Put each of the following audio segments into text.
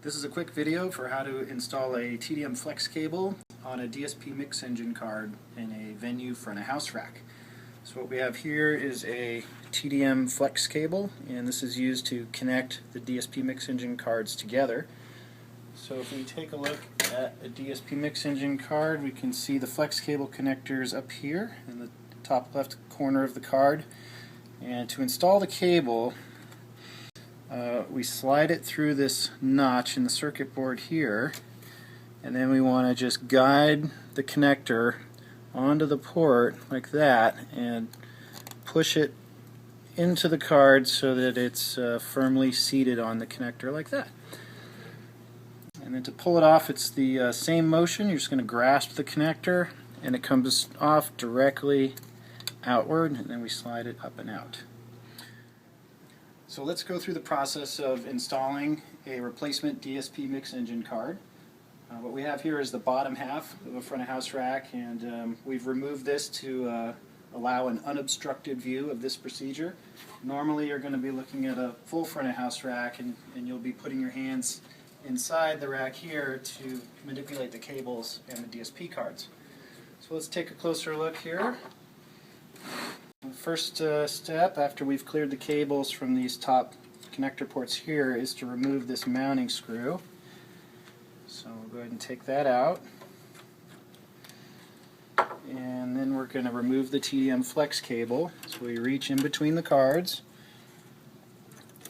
This is a quick video for how to install a TDM Flex cable on a DSP Mix Engine card in a venue front of house rack. So what we have here is a TDM Flex cable, and this is used to connect the DSP Mix Engine cards together. So if we take a look at a DSP Mix Engine card, we can see the Flex cable connectors up here in the top left corner of the card. And to install the cable, we slide it through this notch in the circuit board here, and then we want to just guide the connector onto the port like that and push it into the card so that it's firmly seated on the connector like that. And then to pull it off, it's the same motion. You're just going to grasp the connector and it comes off directly outward, and then we slide it up and out. So let's go through the process of installing a replacement DSP Mix Engine card. What we have here is the bottom half of a front of house rack, and we've removed this to allow an unobstructed view of this procedure. Normally you're going to be looking at a full front of house rack, and you'll be putting your hands inside the rack here to manipulate the cables and the DSP cards. So let's take a closer look here. The first step after we've cleared the cables from these top connector ports here is to remove this mounting screw. So we'll go ahead and take that out. And then we're going to remove the TDM Flex cable. So we reach in between the cards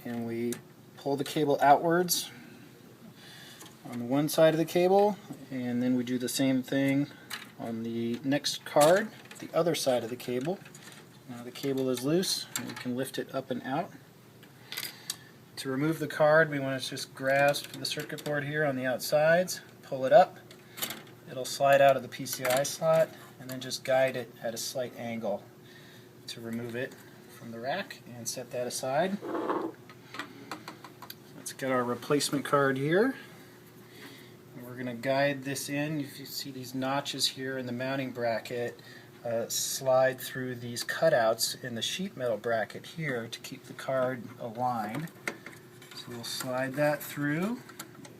and we pull the cable outwards on one side of the cable, and then we do the same thing on the next card, the other side of the cable. Now the cable is loose, and we can lift it up and out. To remove the card, we want to just grasp the circuit board here on the outsides, pull it up. It'll slide out of the PCI slot, and then just guide it at a slight angle to remove it from the rack and set that aside. Let's get our replacement card here. And we're going to guide this in. If you see these notches here in the mounting bracket, slide through these cutouts in the sheet metal bracket here to keep the card aligned. So we'll slide that through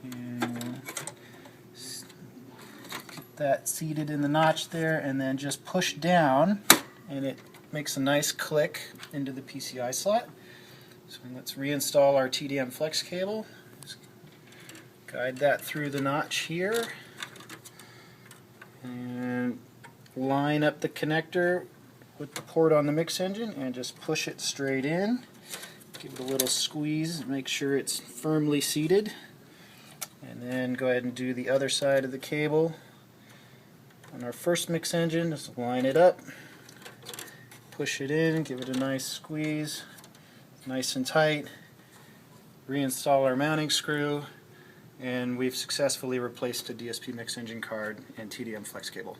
and get that seated in the notch there, and then just push down and it makes a nice click into the PCI slot. So let's reinstall our TDM Flex cable. Just guide that through the notch here and line up the connector with the port on the mix engine and just push it straight in. Give it a little squeeze, make sure it's firmly seated, and then go ahead and do the other side of the cable. On our first mix engine, just line it up, push it in, give it a nice squeeze, nice and tight, reinstall our mounting screw, and we've successfully replaced a DSP Mix Engine card and TDM Flex cable.